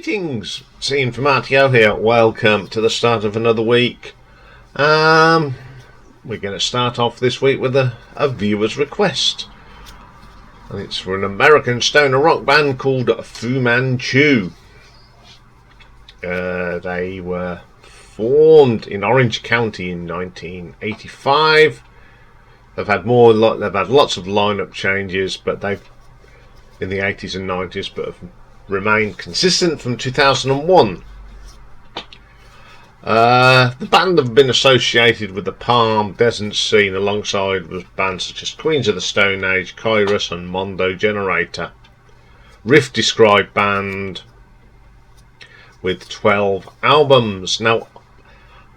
Greetings, Ian from RTO here. Welcome to the start of another week. We're going to start off this week with a viewer's request. And it's for an American stoner rock band called Fu Manchu. They were formed in Orange County in 1985. They've had lots of lineup changes, but they've in the 80s and 90s, but have remained consistent from 2001. The band have been associated with the Palm Desert scene alongside with bands such as Queens of the Stone Age, Kairos and Mondo Generator. Riff described band with 12 albums. Now,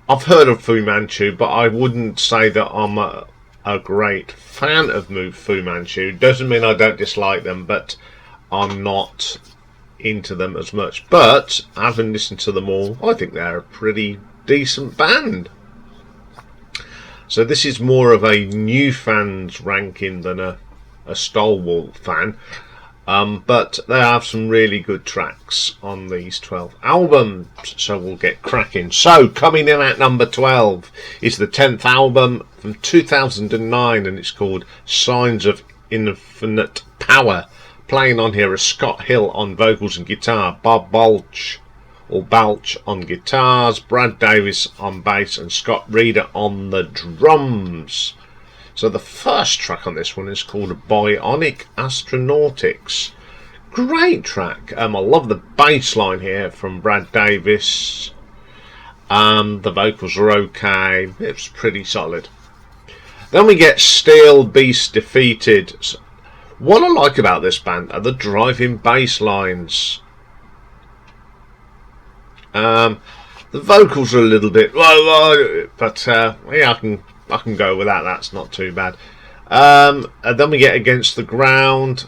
I've heard of Fu Manchu, but I wouldn't say that I'm a great fan of Fu Manchu. Doesn't mean I don't dislike them, but I'm not into them as much. But having listened to them all, I think they're a pretty decent band. So this is more of a new fans ranking than a stalwart fan. But they have some really good tracks on these 12 albums, so we'll get cracking. So coming in at number 12 is the 10th album from 2009, and it's called Signs of Infinite Power. Playing on here is Scott Hill on vocals and guitar, Bob Balch on guitars, Brad Davis on bass and Scott Reeder on the drums. So the first track on this one is called Bionic Astronautics. Great track. I love the bass line here from Brad Davis. The vocals are okay. It's pretty solid. Then we get Steel Beast Defeated. What I like about this band are the driving bass lines. The vocals are a little bit low, but yeah, I can go with that. That's not too bad. And then we get Against the Ground.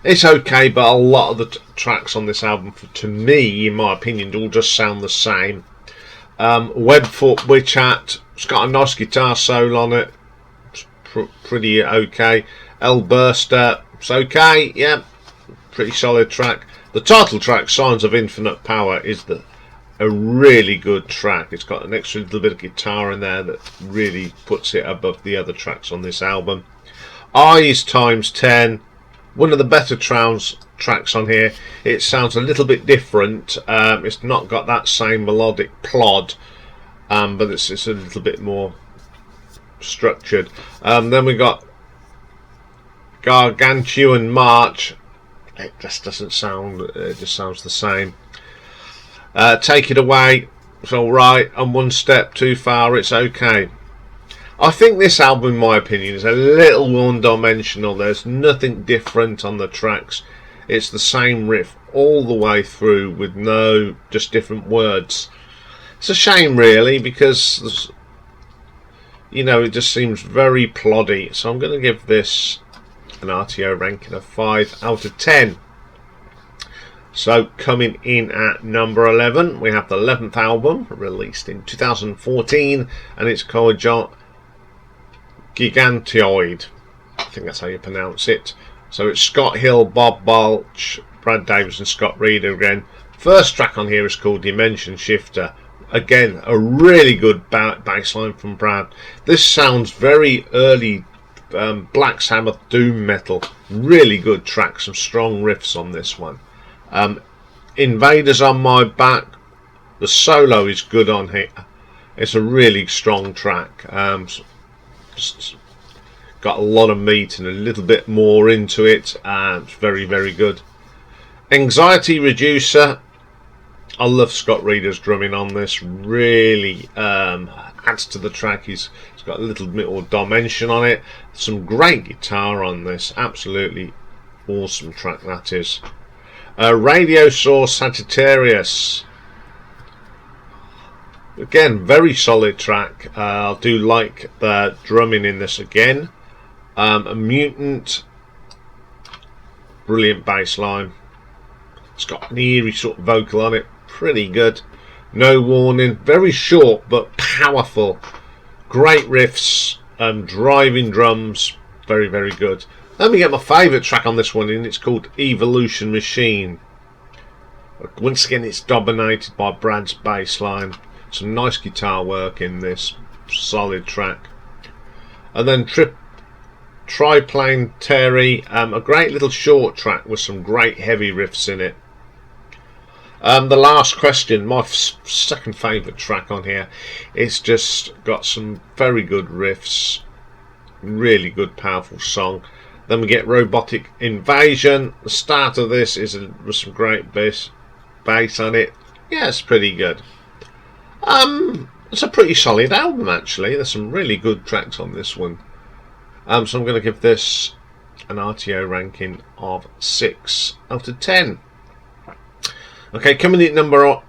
It's okay, but a lot of the tracks on this album, to me, in my opinion, all just sound the same. Webfoot Witch Hat. It's got a nice guitar solo on it. It's pretty okay. El Burster. It's okay. Yeah, pretty solid track. The title track, Signs of Infinite Power, is a really good track. It's got an extra little bit of guitar in there that really puts it above the other tracks on this album. Eyes Times 10, one of the better tracks on here. It sounds a little bit different. It's not got that same melodic plod, but it's a little bit more structured. Then we got Gargantuan March. It just doesn't sound, it just sounds the same. Take It Away, it's alright, and One Step Too Far, it's okay. I think this album, in my opinion, is a little one-dimensional. There's nothing different on the tracks. It's the same riff all the way through with just different words. It's a shame, really, because, you know, it just seems very ploddy. So I'm going to give this an RTO ranking of 5 out of 10. So coming in at number 11, we have the 11th album, released in 2014, and it's called Gigantoid. I think that's how you pronounce it. So it's Scott Hill, Bob Balch, Brad Davis and Scott Reeder again. First track on here is called Dimension Shifter. Again, a really good bass line from Brad. This sounds very early Black Sabbath doom metal. Really good track, some strong riffs on this one. Invaders on My Back, the solo is good on here. It's a really strong track. Got a lot of meat and a little bit more into it. It's very, very good. Anxiety Reducer. I love Scott Reeder's drumming on this. Really adds to the track. He's got a little bit more dimension on it. Some great guitar on this. Absolutely awesome track that is. Radio Source Sagittarius. Again, very solid track. I do like the drumming in this again. A Mutant. Brilliant bass line. It's got an eerie sort of vocal on it. Pretty good. No Warning. Very short but powerful. Great riffs. Driving drums. Very, very good. Let me get my favourite track on this one, and it's called Evolution Machine. Once again, it's dominated by Brad's bass line. Some nice guitar work in this solid track. And then Triplane Terry, a great little short track with some great heavy riffs in it. The last question, my second favourite track on here. It's just got some very good riffs, really good powerful song. Then we get Robotic Invasion. The start of this is with some great bass on it. Yeah, it's pretty good. It's a pretty solid album actually. There's some really good tracks on this one. So I'm going to give this an RTO ranking of 6 out of 10. Okay, coming in number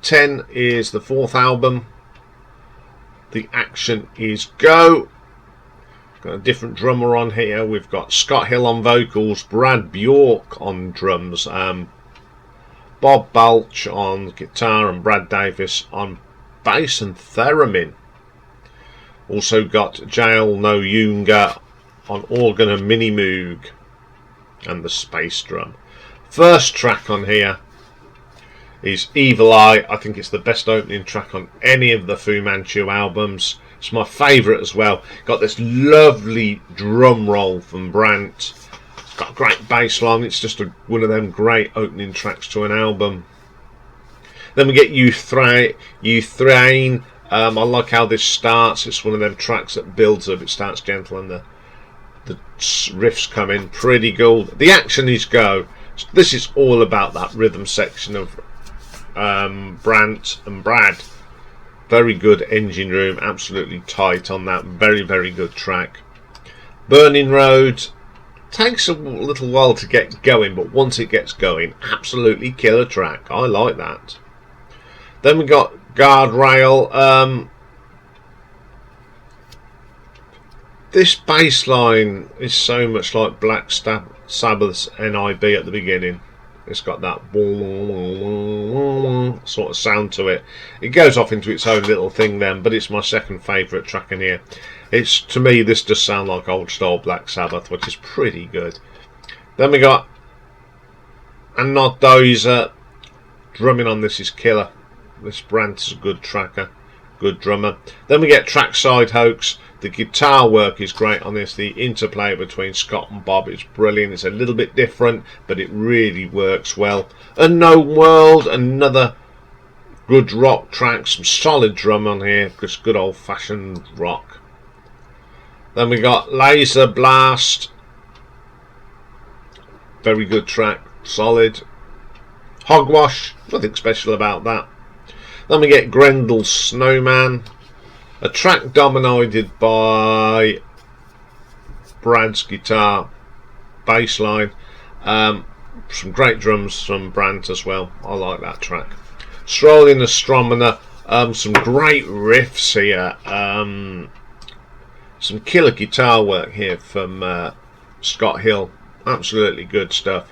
10 is the 4th album. The Action Is Go. Got a different drummer on here. We've got Scott Hill on vocals, Brad Bjork on drums, Bob Balch on guitar, and Brad Davis on bass and theremin. Also got Jael No Yunga on organ and mini moog and the space drum. First track on here is Evil Eye. I think it's the best opening track on any of the Fu Manchu albums. It's my favourite as well. Got this lovely drum roll from Brant. It's got a great bass line. It's just one of them great opening tracks to an album. Then we get Eatin. I like how this starts. It's one of them tracks that builds up. It starts gentle and the riffs come in pretty good. The Action Is Go. This is all about that rhythm section of Brant and Brad. Very good engine room, absolutely tight on that. Very, very good track. Burning Road takes a little while to get going, but once it gets going, absolutely killer track. I like that. Then we got Guardrail. This bass line is so much like Black Sabbath's NIB at the beginning. It's got that sort of sound to it. It goes off into its own little thing then, but it's my second favourite track in here. It's, to me, this does sound like old style Black Sabbath, which is pretty good. Then we got And Not Dozer. Drumming on this is killer. This Brant is a good tracker, good drummer. Then we get Trackside Hoax. The guitar work is great on this. The interplay between Scott and Bob is brilliant. It's a little bit different, but it really works well. Unknown World, another good rock track. Some solid drum on here, just good old-fashioned rock. Then we got Laser Blast. Very good track, solid. Hogwash, nothing special about that. Then we get Grendel's Snowman. A track dominated by Brad's guitar, bass line. Some great drums from Brant as well. I like that track. Strolling Astronomer. Some great riffs here. Some killer guitar work here from Scott Hill. Absolutely good stuff.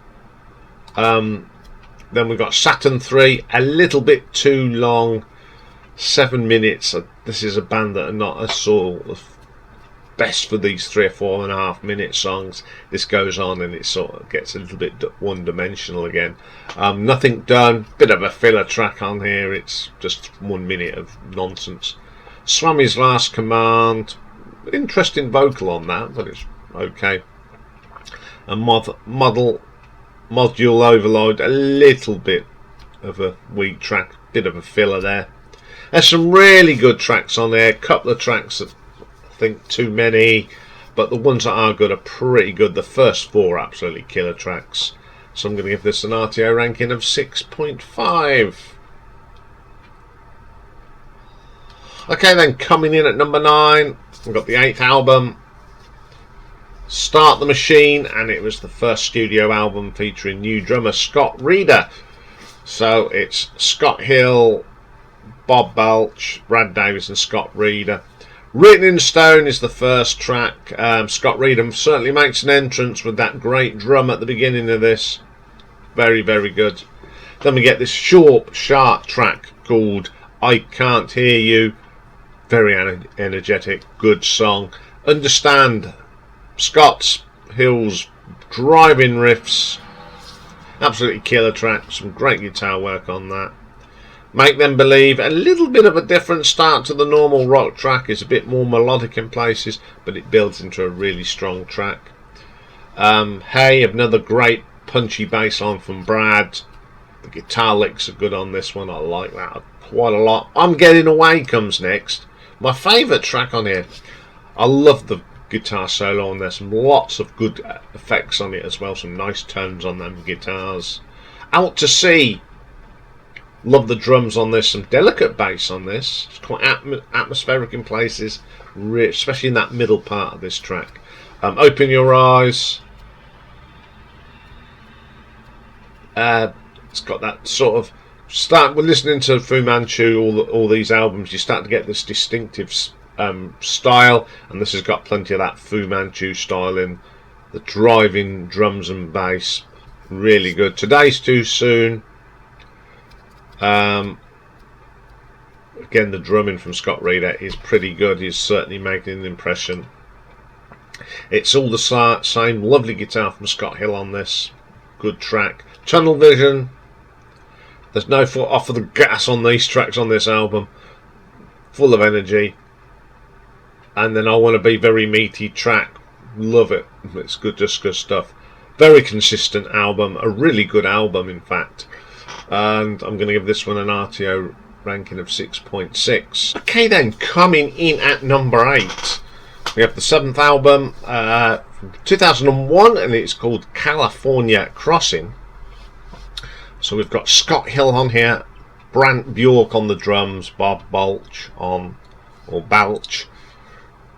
Then we've got Saturn 3. A little bit too long. 7 minutes. This is a band that are not as sort of best for these 3 or 4.5 minute songs. This goes on and it sort of gets a little bit one-dimensional again. Nothing Done. Bit of a filler track on here. It's just 1 minute of nonsense. Swami's Last Command. Interesting vocal on that, but it's okay. And Module Overload. A little bit of a weak track. Bit of a filler there. There's some really good tracks on there. A couple of tracks that I think too many, but the ones that are good are pretty good. The first 4 absolutely killer tracks. So I'm going to give this an RTO ranking of 6.5. Okay, then coming in at number 9, we've got the 8th album, Start the Machine, and it was the first studio album featuring new drummer Scott Reeder. So it's Scott Hill, Bob Balch, Brad Davis and Scott Reeder. Written in Stone is the first track. Scott Reeder certainly makes an entrance with that great drum at the beginning of this. Very, very good. Then we get this short, sharp track called I Can't Hear You. Very energetic, good song. Understand Scott's Hill's driving riffs, absolutely killer track, some great guitar work on that. Make Them Believe, a little bit of a different start to the normal rock track. It's a bit more melodic in places, but it builds into a really strong track. Hey, another great punchy bass line from Brad. The guitar licks are good on this one. I like that quite a lot. I'm Getting Away comes next. My favourite track on here. I love the guitar solo on there. Some lots of good effects on it as well. Some nice tones on them guitars. Out to Sea. Love the drums on this. Some delicate bass on this. It's quite atmospheric in places, especially in that middle part of this track. Open Your Eyes. It's got that sort of we're listening to Fu Manchu, all these albums. You start to get this distinctive style, and this has got plenty of that Fu Manchu style in the driving drums and bass. Really good. Today's Too Soon. Again, the drumming from Scott Reeder is pretty good. He's certainly making an impression. It's all the same lovely guitar from Scott Hill on this. Good track. Tunnel Vision. There's no foot off of the gas on these tracks on this album. Full of energy. And then I Want to Be Very Meaty track. Love it. It's good, just good stuff. Very consistent album. A really good album, in fact. And I'm going to give this one an RTO ranking of 6.6. Okay then, coming in at number 8, we have the 7th album from 2001, and it's called California Crossing. So we've got Scott Hill on here, Brant Bjork on the drums, Bob Balch on, or Balch,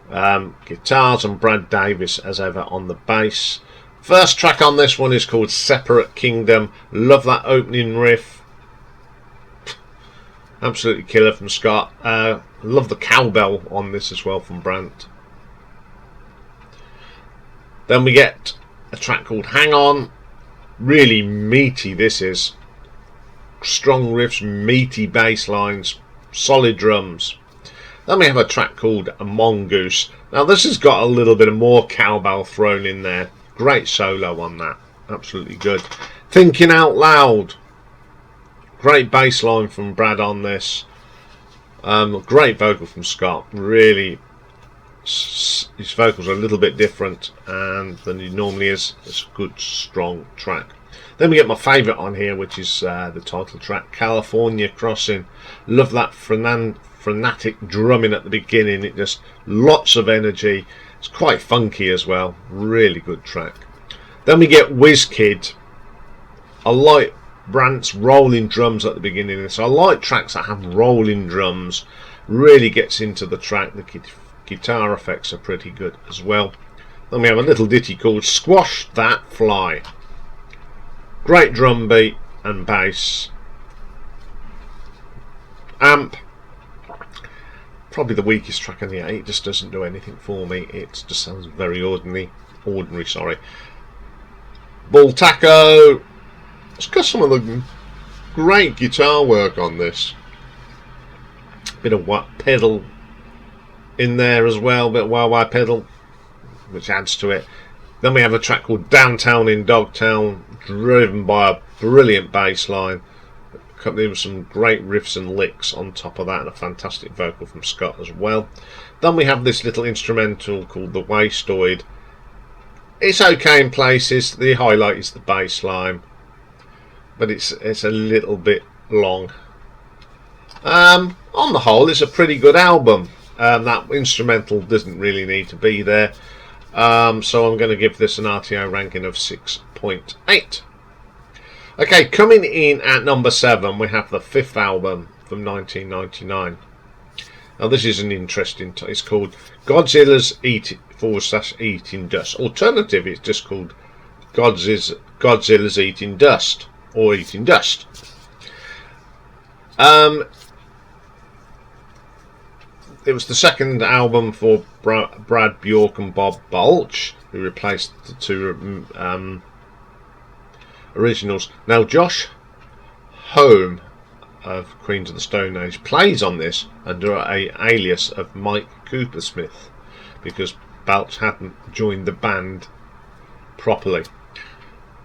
guitars, and Brad Davis as ever on the bass. First track on this one is called Separate Kingdom. Love that opening riff. Absolutely killer from Scott. Love the cowbell on this as well from Brant. Then we get a track called Hang On. Really meaty this is. Strong riffs, meaty bass lines, solid drums. Then we have a track called A Mongoose. Now this has got a little bit of more cowbell thrown in there. Great solo on that. Absolutely good. Thinking Out Loud. Great bass line from Brad on this. Great vocal from Scott. Really, his vocals are a little bit different than he normally is. It's a good, strong track. Then we get my favourite on here, which is the title track, California Crossing. Love that frenetic drumming at the beginning. It just lots of energy. It's quite funky as well. Really good track. Then we get Whiz Kid. I like Brant's rolling drums at the beginning of this. I like tracks that have rolling drums. Really gets into the track. The guitar effects are pretty good as well. Then we have a little ditty called Squash That Fly. Great drum beat and bass. Amp. Probably the weakest track on the 8. It just doesn't do anything for me. It just sounds very ordinary. Sorry. Bull Taco. It's got some of the great guitar work on this. Bit of wah pedal in there as well. Bit of wah pedal, which adds to it. Then we have a track called Downtown in Dogtown, driven by a brilliant bass line. Accompanied with some great riffs and licks on top of that, and a fantastic vocal from Scott as well. Then we have this little instrumental called The Wastoid. It's okay in places. The highlight is the bass line, but it's a little bit long. On the whole, it's a pretty good album. That instrumental doesn't really need to be there, so I'm going to give this an RTO ranking of 6.8. Okay, coming in at number 7, we have the 5th album from 1999. Now this is an interesting it's called Godzilla's Eatin Dust. Alternative, it's just called Godzilla's Eating Dust, or Eating Dust. It was the second album for Brad Bjork and Bob Balch, who replaced the two originals. Now Josh Homme of Queens of the Stone Age plays on this under a alias of Mike Coopersmith, because Balch hadn't joined the band properly.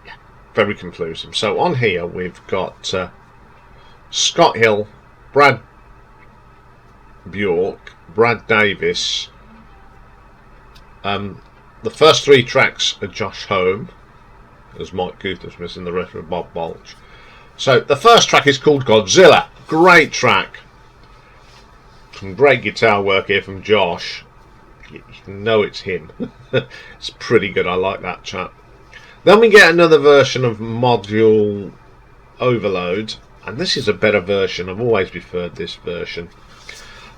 Yeah, very conclusive. So on here we've got Scott Hill, Brad Bjork, Brad Davis. The first 3 tracks are Josh Home, as Mike Guthers missing the rest of Bob Balch. So the first track is called Godzilla. Great track. Some great guitar work here from Josh. You know it's him. It's pretty good. I like that chap. Then we get another version of Module Overload, and this is a better version. I've always preferred this version.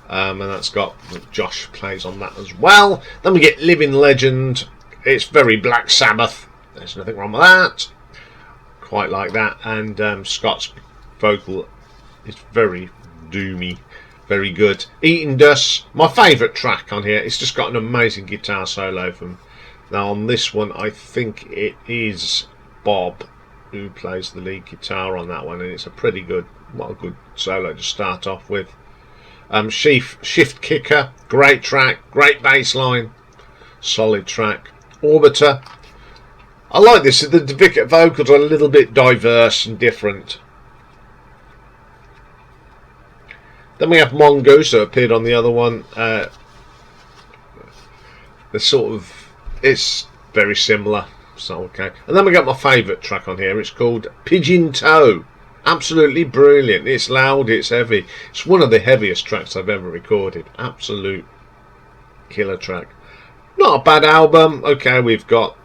And that's got Josh plays on that as well. Then we get Living Legend. It's very Black Sabbath. There's nothing wrong with that. Quite like that. And Scott's vocal is very doomy, very good. Eatin Dust, my favourite track on here. It's just got an amazing guitar solo from. Now on this one, I think it is Bob who plays the lead guitar on that one, and it's a pretty good, what a good solo to start off with. Shift Kicker, great track, great bass line, solid track. Orbiter, I like this. The Vickett vocals are a little bit diverse and different. Then we have Mongoose, who appeared on the other one. It's very similar, so okay. And then we got my favourite track on here. It's called Pigeon Toe. Absolutely brilliant. It's loud, it's heavy. It's one of the heaviest tracks I've ever recorded. Absolute killer track. Not a bad album. Okay, we've got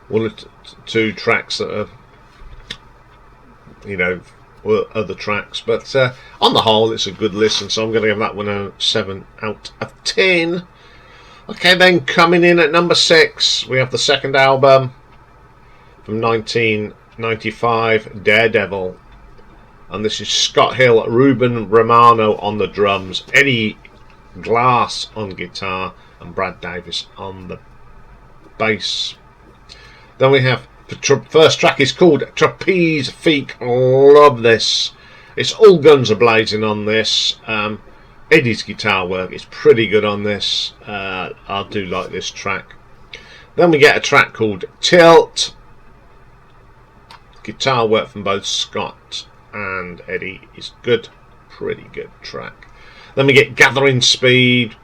1 or 2 tracks that are, other tracks, but on the whole it's a good listen, so I'm going to give that one a 7 out of 10. Okay, then coming in at number 6 we have the second album from 1995, Daredevil, and this is Scott Hill, Ruben Romano on the drums, Eddie Glass on guitar, and Brad Davis on the bass. Then we have the first track is called Trapeze Feek. Love this. It's all guns are blazing on this. Eddie's guitar work is pretty good on this. I do like this track. Then we get a track called Tilt. Guitar work from both Scott and Eddie is good. Pretty good track. Then we get Gathering Speed.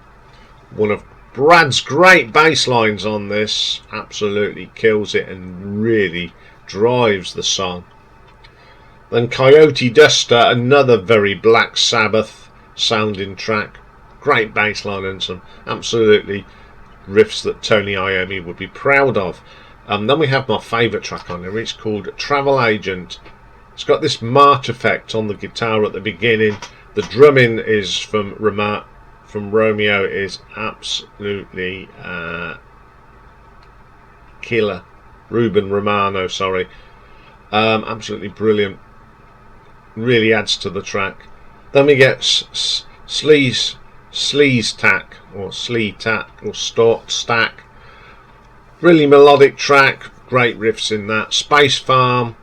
One of Brad's great bass lines on this. Absolutely kills it and really drives the song. Then Coyote Duster, another very Black Sabbath sounding track. Great bass line and some absolutely riffs that Tony Iommi would be proud of. Then we have my favourite track on there. It's called Travel Agent. It's got this march effect on the guitar at the beginning. The drumming is from Romeo is absolutely killer. Ruben Romano, sorry. Absolutely brilliant. Really adds to the track. Then we get Sleaze Tack or Slee Tack or Stack. Really melodic track. Great riffs in that. Space Farm.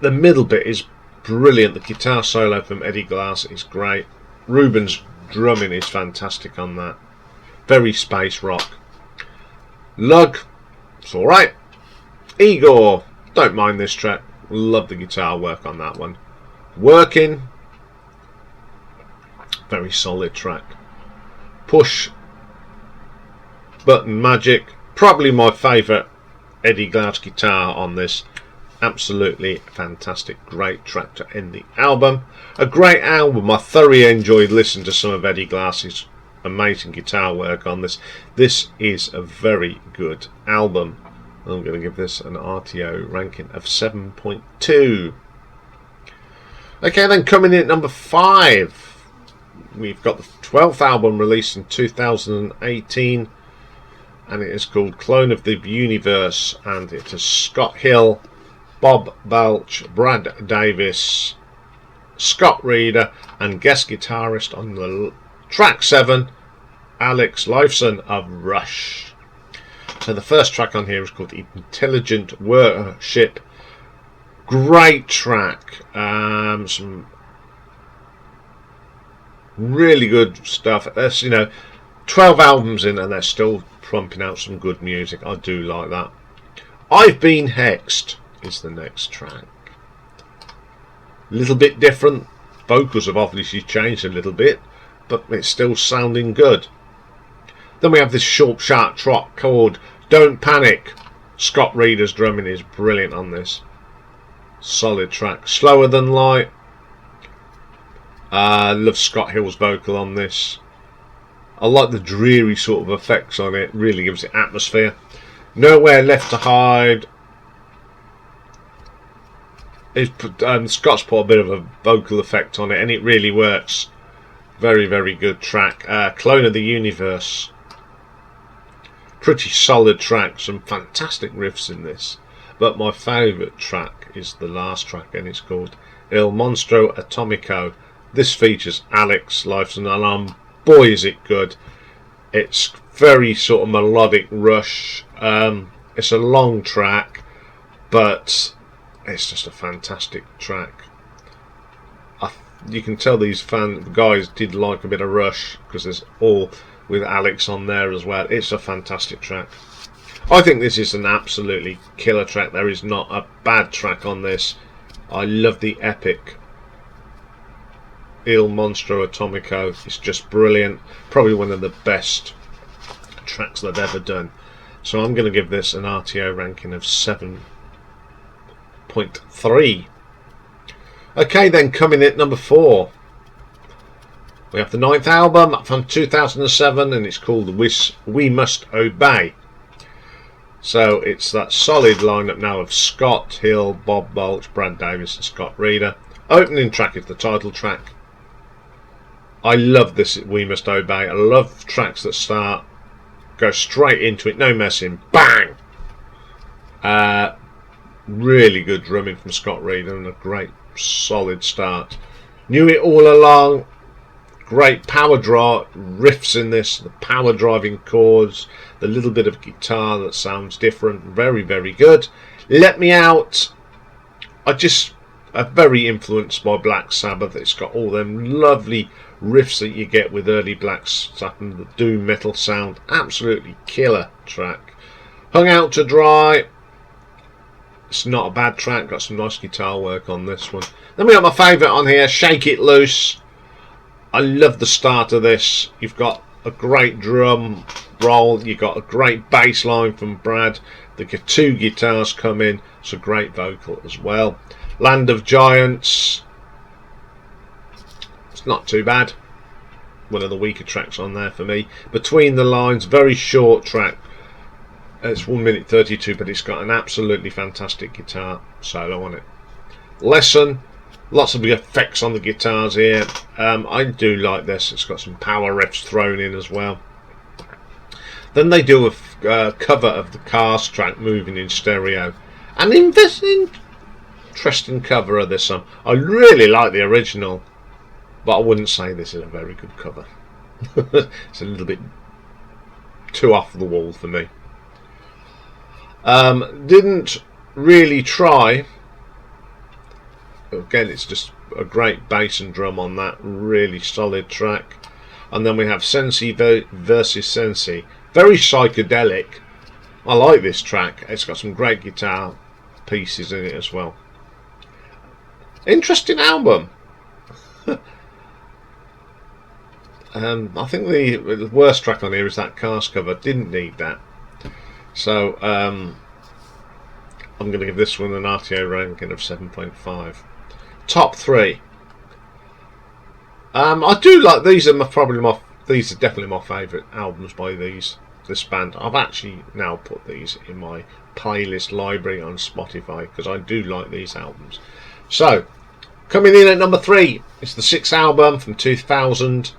The middle bit is brilliant. The guitar solo from Eddie Glass is great. Ruben's drumming is fantastic on that. Very space rock. Lug, it's alright. Igor, don't mind this track. Love the guitar work on that one. Working, very solid track. Push Button Magic, probably my favourite Eddie Glass guitar on this. Absolutely fantastic, great track to end the album. A great album. I thoroughly enjoyed listening to some of Eddie Glass's amazing guitar work on this. This is a very good album. I'm going to give this an RTO ranking of 7.2. Okay, then coming in at number 5, we've got the 12th album released in 2018, and it is called Clone of the Universe, and it is Scott Hill, Bob Balch, Brad Davis, Scott Reeder, and guest guitarist on the track 7, Alex Lifeson of Rush. So the first track on here is called Intelligent Worship. Great track. Some really good stuff. That's, 12 albums in and they're still pumping out some good music. I do like that. I've Been Hexed is the next track. A little bit different. Vocals have obviously changed a little bit, but it's still sounding good. Then we have this short, sharp track called Don't Panic. Scott Reeder's drumming is brilliant on this. Solid track. Slower Than Light. Love Scott Hill's vocal on this. I like the dreary sort of effects on it. Really gives it atmosphere. Nowhere Left to Hide. Scott's put a bit of a vocal effect on it, and it really works. Very, very good track. Clone of the Universe. Pretty solid track. Some fantastic riffs in this. But my favourite track is the last track, and it's called Il Monstro Atomico. This features Alex Lifeson, and boy is it good. It's very sort of melodic Rush. It's a long track, but it's just a fantastic track. You can tell these guys did like a bit of Rush, because there's all with Alex on there as well. It's a fantastic track. I think this is an absolutely killer track. There is not a bad track on this. I love the epic Il Monstro Atomico. It's just brilliant. Probably one of the best tracks they've ever done. So I'm going to give this an RTO ranking of 7.3. Okay, then coming in at number 4, we have the 9th album from 2007, and it's called We Must Obey. So it's that solid lineup now of Scott Hill, Bob Balch, Brad Davis and Scott Reeder. Opening track is the title track. I love this We Must Obey. I love tracks that go straight into it, no messing, bang! Really good drumming from Scott Reeder and a great solid start. Knew It All Along. Great power draw riffs in this, the power driving chords, the little bit of guitar that sounds different. Very, very good. Let Me Out. I'm very influenced by Black Sabbath. It's got all them lovely riffs that you get with early Black Sabbath and the doom metal sound. Absolutely killer track. Hung Out to Dry. It's not a bad track. Got some nice guitar work on this one. Then we got my favourite on here, Shake It Loose. I love the start of this. You've got a great drum roll. You've got a great bass line from Brad. The 2 guitars come in. It's a great vocal as well. Land of Giants. It's not too bad. One of the weaker tracks on there for me. Between the Lines, very short track. It's 1 minute 32, but it's got an absolutely fantastic guitar solo on it. Lesson. Lots of effects on the guitars here. I do like this. It's got some power riffs thrown in as well. Then they do a cover of the Cars track, Moving in Stereo. An interesting cover of this song. I really like the original, but I wouldn't say this is a very good cover. It's a little bit too off the wall for me. Didn't really try. Again, it's just a great bass and drum on that. Really solid track. And then we have Sensi versus Sensi. Very psychedelic. I like this track. It's got some great guitar pieces in it as well. Interesting album. I think the worst track on here is that Cars cover. Didn't need that. So I'm going to give this one an RTO ranking of 7.5. Top 3. I do like these. These are definitely my favourite albums by this band. I've actually now put these in my playlist library on Spotify because I do like these albums. So coming in at number 3, it's the 6th album from 2000,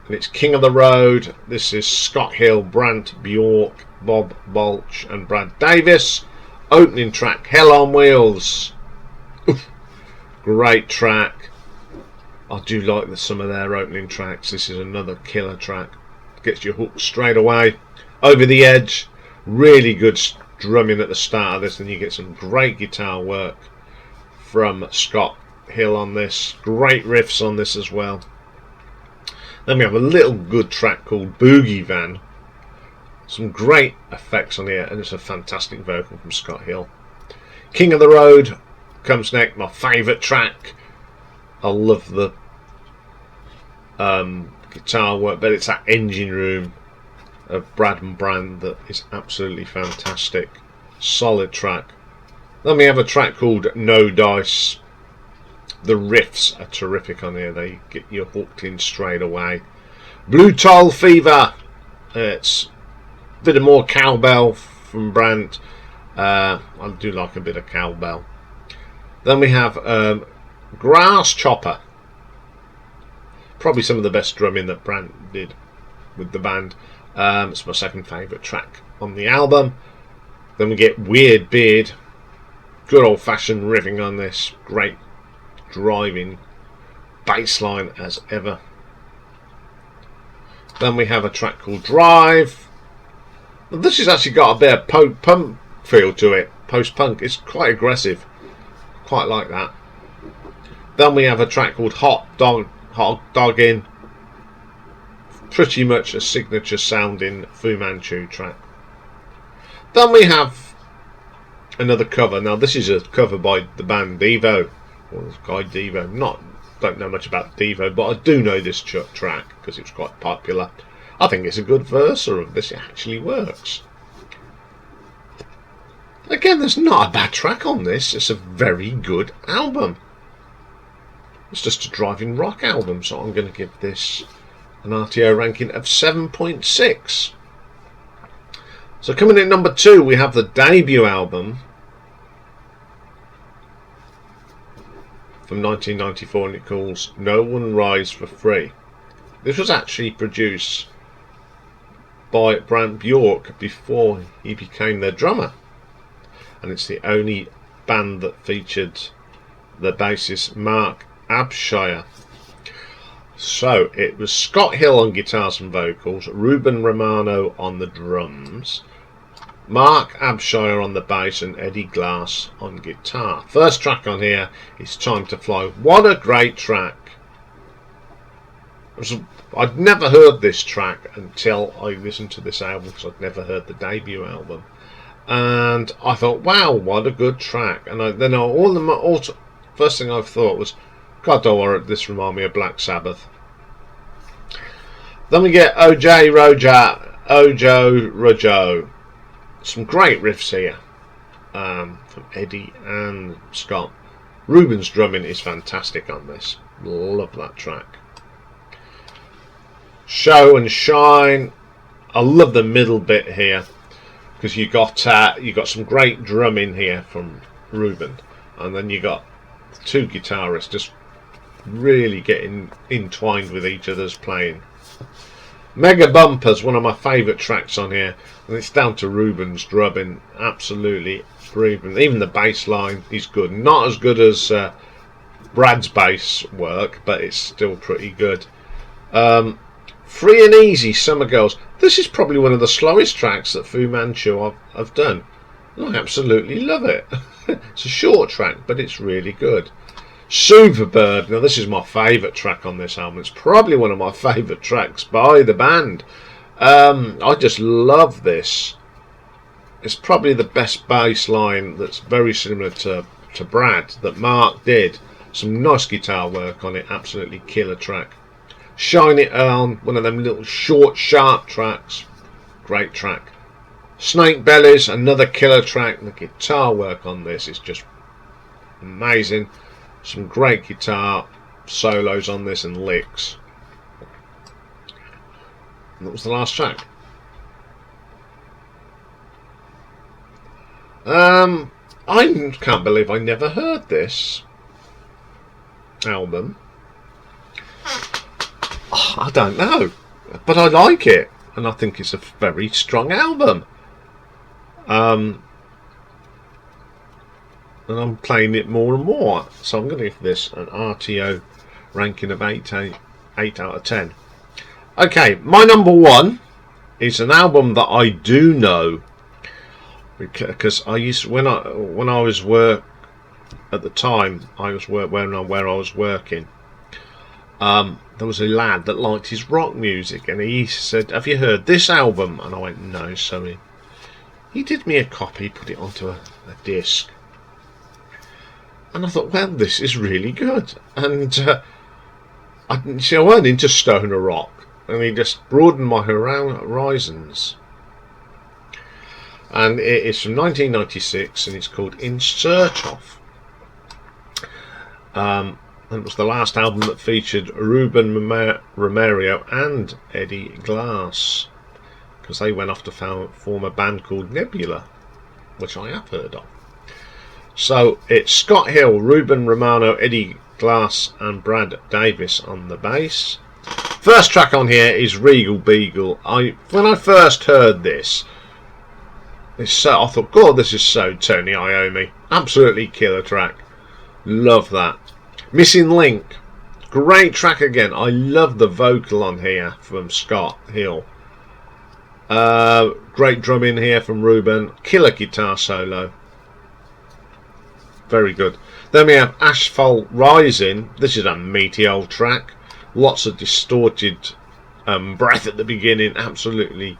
and it's King of the Road. This is Scott Hill, Brant Bjork, Bob Balch and Brad Davis. Opening track, Hell on Wheels. Oof. Great track. I do like some of their opening tracks. This is another killer track. Gets you hooked straight away. Over the Edge. Really good drumming at the start of this, and you get some great guitar work from Scott Hill on this. Great riffs on this as well. Then we have a little good track called Boogie Van. Some great effects on here, and it's a fantastic vocal from Scott Hill. King of the Road comes next, my favourite track. I love the guitar work, but it's that engine room of Brad and Brand that is absolutely fantastic. Solid track. Then we have a track called No Dice. The riffs are terrific on here. They get you hooked in straight away. Blue Tile Fever. It's a bit of more cowbell from Brand. I do like a bit of cowbell. Then we have Grass Chopper. Probably some of the best drumming that Brand did with the band. It's my second favourite track on the album. Then we get Weird Beard. Good old fashioned riffing on this. Great driving bass line as ever. Then we have a track called Drive. This has actually got a bit of post-punk feel to it. Post-punk. It's quite aggressive. Quite like that. Then we have a track called Hot Doggin'. Pretty much a signature sounding Fu Manchu track. Then we have another cover. Now this is a cover by the band Devo, or this guy Devo. Don't know much about Devo, but I do know this track because it's quite popular. I think it's a good verser of this. It actually works. Again, there's not a bad track on this. It's a very good album. It's just a driving rock album, so I'm going to give this an RTO ranking of 7.6. So coming in number 2, we have the debut album from 1994, and it calls No One Rides for Free. This was actually produced by Brant Bjork before he became their drummer, and it's the only band that featured the bassist Mark Abshire. So it was Scott Hill on guitars and vocals, Ruben Romano on the drums, Mark Abshire on the bass, and Eddie Glass on guitar. First track on here is Time to Fly. What a great track. I'd never heard this track until I listened to this album, because I'd never heard the debut album, and I thought, wow, what a good track. And first thing I thought was, God, this remind me of Black Sabbath. Then we get Ojo Rojo. Some great riffs here from Eddie and Scott. Ruben's drumming is fantastic on this. Love that track. Show and Shine. I love the middle bit here, because you got some great drumming here from Ruben, and then you got two guitarists just really getting entwined with each other's playing. Mega Bumpers, one of my favourite tracks on here, and it's down to Ruben's drumming. Absolutely brilliant. Even the bass line is good. Not as good as Brad's bass work, but it's still pretty good. Free and Easy, Summer Girls. This is probably one of the slowest tracks that Fu Manchu have done. I absolutely love it. It's a short track, but it's really good. Superbird. Now this is my favourite track on this album. It's probably one of my favourite tracks by the band. I just love this. It's probably the best bass line that's very similar to Brad that Mark did. Some nice guitar work on it. Absolutely killer track. Shine It On, one of them little short sharp tracks. Great track. Snake Bellies, another killer track. The guitar work on this is just amazing. Some great guitar solos on this and licks. And that was the last track. I can't believe I never heard this album. I don't know, but I like it, and I think it's a very strong album. And I'm playing it more and more, so I'm going to give this an RTO ranking of 8 out of 10. Okay, my number 1 is an album that I do know, because I used when I was where I was working. there was a lad that liked his rock music, and he said, "Have you heard this album?" And I went, "No." So he did me a copy, put it onto a disc, and I thought, well, this is really good. And I went into stoner rock, and he just broadened my horizons. And it is from 1996, and it's called In Search Of. And it was the last album that featured Ruben Romero and Eddie Glass, because they went off to form a band called Nebula, which I have heard of. So it's Scott Hill, Ruben Romano, Eddie Glass and Brad Davis on the bass. First track on here is Regal Beagle. When I first heard this, I thought, God, this is so Tony Iommi. Absolutely killer track. Love that. Missing Link. Great track again. I love the vocal on here from Scott Hill. Great drumming here from Ruben. Killer guitar solo. Very good. Then we have Asphalt Rising. This is a meaty old track. Lots of distorted breath at the beginning. Absolutely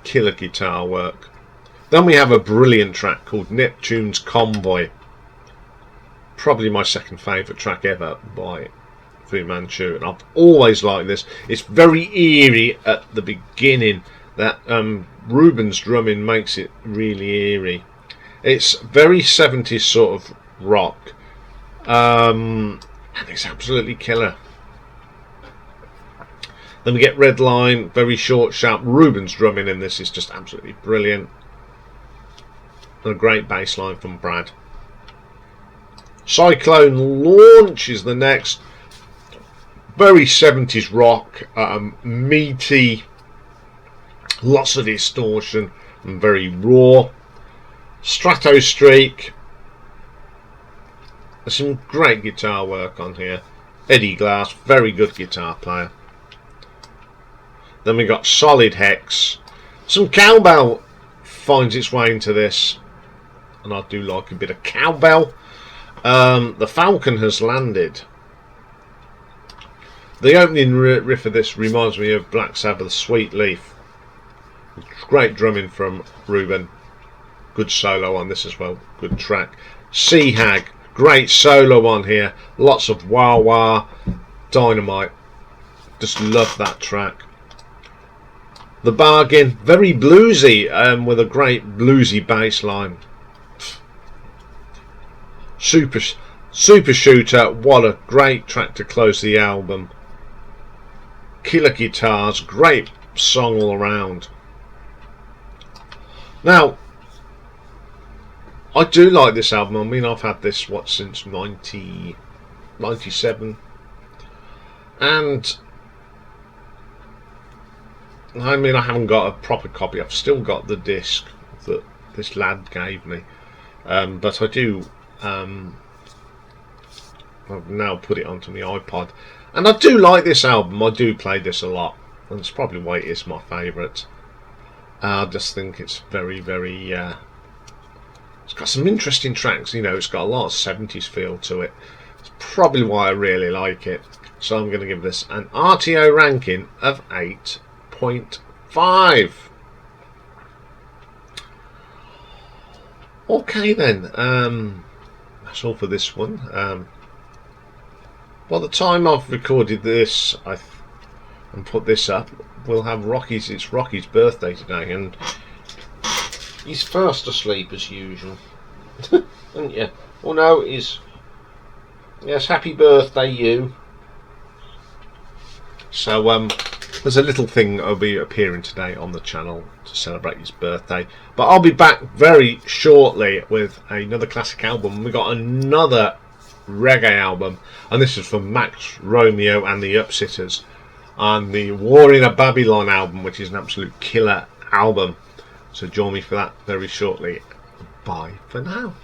killer guitar work. Then we have a brilliant track called Neptune's Convoy. Probably my second favourite track ever by Fu Manchu, and I've always liked this. It's very eerie at the beginning. That Ruben's drumming makes it really eerie. It's very 70s sort of rock, and it's absolutely killer. Then we get Red Line, very short, sharp. Ruben's drumming in this is just absolutely brilliant. And a great bass line from Brad. Cyclone Launch is the next. Very 70s rock, meaty, lots of distortion, and very raw. Stratostreak. There's some great guitar work on here. Eddie Glass, very good guitar player. Then we got Solid Hex. Some cowbell finds its way into this, and I do like a bit of cowbell. The Falcon has landed. The opening riff of this reminds me of Black Sabbath's Sweet Leaf. Great drumming from Ruben. Good solo on this as well. Good track. Sea Hag. Great solo on here. Lots of wah wah. Dynamite. Just love that track. The Bargain. Very bluesy, with a great bluesy bass line. Super Shooter. What a great track to close the album. Killer guitars. Great song all around. Now, I do like this album. I mean, I've had this, since 97. And, I mean, I haven't got a proper copy. I've still got the disc that this lad gave me. But I do, I've now put it onto my iPod. And I do like this album. I do play this a lot. And it's probably why it is my favourite. I just think it's very, very... it's got some interesting tracks. You know, it's got a lot of 70s feel to it. It's probably why I really like it. So I'm going to give this an RTO ranking of 8.5. Okay then. That's all for this one. By the time I've recorded this and put this up, we'll have Rocky's. It's Rocky's birthday today, and he's fast asleep as usual. Isn't you? Oh no, he's... Yes, happy birthday, you. So, there's a little thing that'll be appearing today on the channel to celebrate his birthday. But I'll be back very shortly with another classic album. We got another reggae album, and this is from Max Romeo and the Upsitters, and the War in a Babylon album, which is an absolute killer album. So join me for that very shortly. Bye for now.